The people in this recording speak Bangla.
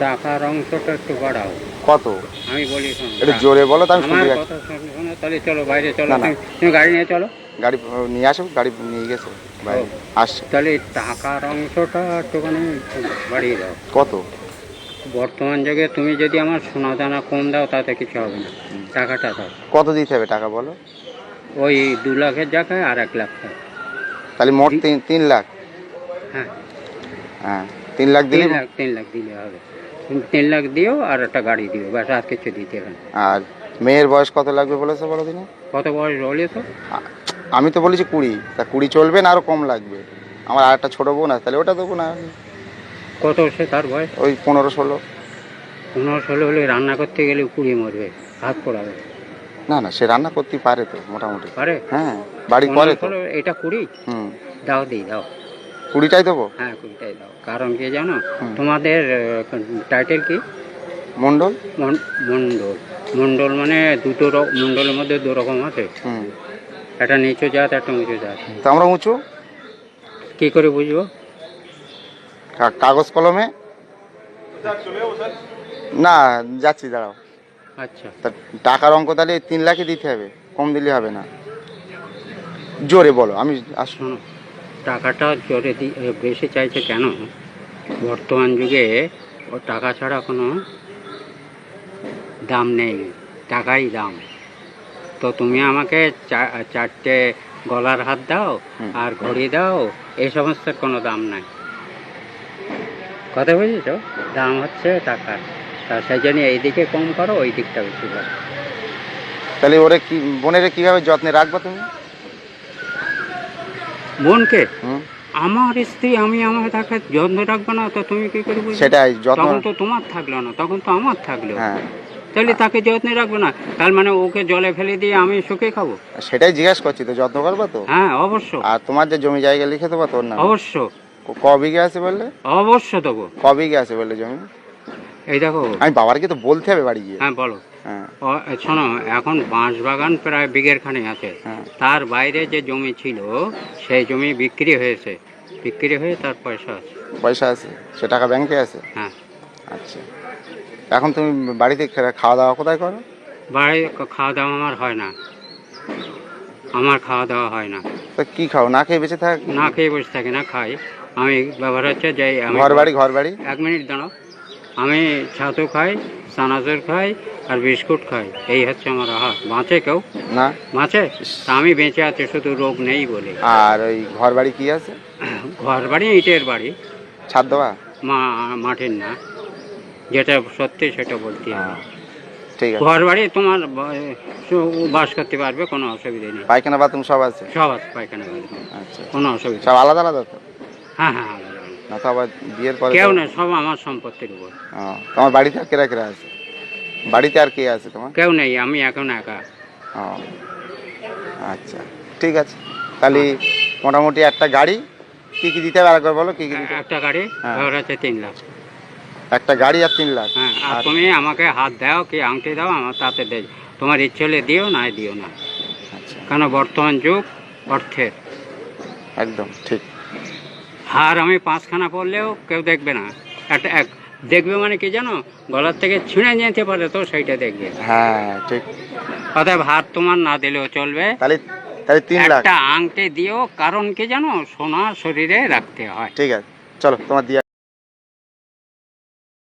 টাকার অংশটা একটু বাড়াও। কত? আমি বলি শোনো, একটু জোরে বলো তো আমি আমার শুনতে যাচ্ছি। কথা শোনো, তাহলে চলো বাইরে চলো, না, না। তুমি গাড়ি নিয়ে চলো। গাড়ি নিয়ে আসো, গাড়ি নিয়ে গেছে বাইরে আসছে। তাহলে টাকার অংশটা একটুখানি বাড়িয়ে দাও। কত? বর্তমান যুগে তুমি যদি আমার সোনা দানা কম দাও তাতে কিছু হবে না, টাকাটা দাও। কত দিতে হবে টাকা বলো? ওই 2 লাখের জায়গায় আর 1 লাখ টাকা। তাহলে মোট 3 লাখ। হ্যাঁ, হ্যাঁ, 3 লাখ দিলে। 3 লাখ দিলে হবে। তুমি 3 লাখ দিও আর একটা গাড়ি দিও, ব্যাস, আর কিছু দিতে হবে না। আর মেয়ের বয়স কত লাগবে বলেছো বলো দিনে? কত বয়স বলে তো? আমি তো বলেছি 20। তা 20 চলবে না আরো কম লাগবে? আমার আর একটা ছোট বোন আছে, তাহলে ওটা দেবো না আমি। কত সে তার বয়স? ওই 15-16। 15-16 হলে রান্না করতে গেলে পুড়ে মরবে, হাত পোড়াবে। না, না, সে রান্না করতে পারে তো মোটামুটি। পারে? হ্যাঁ, বাড়ি করে তো। 15-16 এটা 20? হুম, দাও, দিই, দাও। 20টাই দেবো। হ্যাঁ, 20টাই দাও। কারণ কি জানো, হুম। তোমাদের টাইটেল কি? মন্ডল। মন্ডল। মন্ডল মানে মন্ডলের মধ্যে 2 রকম আছে, হুম। একটা নিচু জাত, একটা উঁচু জাত। তো আমরা উঁচু। কি করে বুঝবো? কাগজ কলমে। না, যাচ্ছি দাঁড়াও। আচ্ছা, তা টাকার অঙ্ক তাহলে 3 লাখই দিতে হবে, কম দিলে হবে না। জোরে বলো, আমি শোনো, টাকাটা জোরে বেশি চাইছে কেন? বর্তমান যুগে ও টাকা ছাড়া কোনো দাম নেই, টাকাই দাম। তো তুমি আমাকে 4টে গলার হাত দাও আর ঘড়ি দাও, এই সমস্ত কোনো দাম নাই। কথা বুঝেছ? দাম হচ্ছে টাকার। তা সেই জন্য এই দিকে কম করো, ওই দিকটা বেশি করো। তাহলে ওরে কি, বোনের কিভাবে যত্নে রাখবা তুমি? বোনকে? হুম। আমার স্ত্রী, আমি আমার তাকে যত্ন রাখবো না তো তুমি কি করে বুঝবে? সেটাই যত্ন। তখন তো তোমার থাকলো না, তখন তো আমার থাকলো। হ্যাঁ, তাহলে তাকে যত্নে রাখবো না, তার মানে ওকে জলে ফেলে দিয়ে আমি শুকে খাবো? সেটাই জিজ্ঞাসা করছি তো, যত্ন করবা তো? হ্যাঁ, অবশ্য। আর তোমার যে জমি জায়গা লিখে দেবো তোর নাম? অবশ্য। ক বিঘে আছে বললে? অবশ্য দেবো। ক বিঘে আছে বললে জমি? এই দেখো। আমি বাবারকে তো বলতে হবে বাড়ি গিয়ে। হ্যাঁ, বলো। হ্যাঁ, শোনো, এখন বাঁশ বাগান প্রায় বিঘের খানে আছে। হ্যাঁ। তার বাইরে যে জমি ছিল সেই জমি বিক্রি হয়েছে, বিক্রি হয়ে তার পয়সা আছে। পয়সা আছে, সে টাকা ব্যাংকে আছে? হ্যাঁ। আচ্ছা, এখন তুমি বাড়িতে খাওয়া দাওয়া কোথায় করো? বাড়ি খাওয়া দাওয়া আমার হয় না, আমার খাওয়া দাওয়া হয় না। তা কি খাও, না খেয়ে বেঁচে থাক? না খেয়ে বসে থাকি না, খাই। আমি ব্যবহার হচ্ছে যে আমি ঘর বাড়ি? 1 মিনিট দাঁড়াও। আমি ছাতু খাই, চানাচুর খাই আর বিস্কুট খাই, এই হচ্ছে আমার আহার। বাঁচে কেউ? না। বাঁচে? তা আমি বেঁচে আছি শুধু রোগ নেই বলে। আর ওই ঘর বাড়ি কি আছে? ঘর বাড়ি ইটের বাড়ি, ছাদ দেওয়া? মাটির না, যেটা সত্যি সেটা বলতে হবে। ঠিক আছে। ঘর বাড়ি তোমার বাস করতে পারবে, কোনো অসুবিধা নেই। পায়খানা বাথরুম সব আছে? সব আছে, পায়খানা বাথরুম, আচ্ছা, কোনো অসুবিধা সব আলাদা আলাদা তো? হ্যাঁ, হ্যাঁ, আলাদা আলাদা। না তো আবার বিয়ের পরে কেউ না, সব আমার সম্পত্তির উপর। তোমার বাড়িতে আর কেরা আছে? বাড়িতে আর কে আছে তোমার? কেউ নেই, আমি এখন একা। ও, আচ্ছা, ঠিক আছে। তাহলে মোটামুটি একটা গাড়ি কি কি দিতে হবে আরেকবার বলো, কি কি দিতে হবে? একটা গাড়ি হ্যাঁ। ধর আছে 3 লাখ। একটা গাড়ি আর 3 লাখ? হ্যাঁ, আর তুমি আমাকে হাত দাও কি আংটি দাও, আমার তাতে তোমার ইচ্ছে হলে দিও, না দিও না। আচ্ছা, কেন বর্তমান যুগ অর্থের। একদম ঠিক। হার আমি 5খানা পড়লেও কেউ দেখবে না, দেখবে মানে কি জানো, গলার থেকে ছিঁড়ে যেতে পারে তো সেইটা দেখবে। হ্যাঁ, ঠিক। অতএব হার তোমার না দিলেও চলবে, তাহলে 3 লাখ। একটা আংটি দিও, কারণ কি জানো, সোনা শরীরে রাখতে হয়। ঠিক আছে, চলো তোমার দিয়ে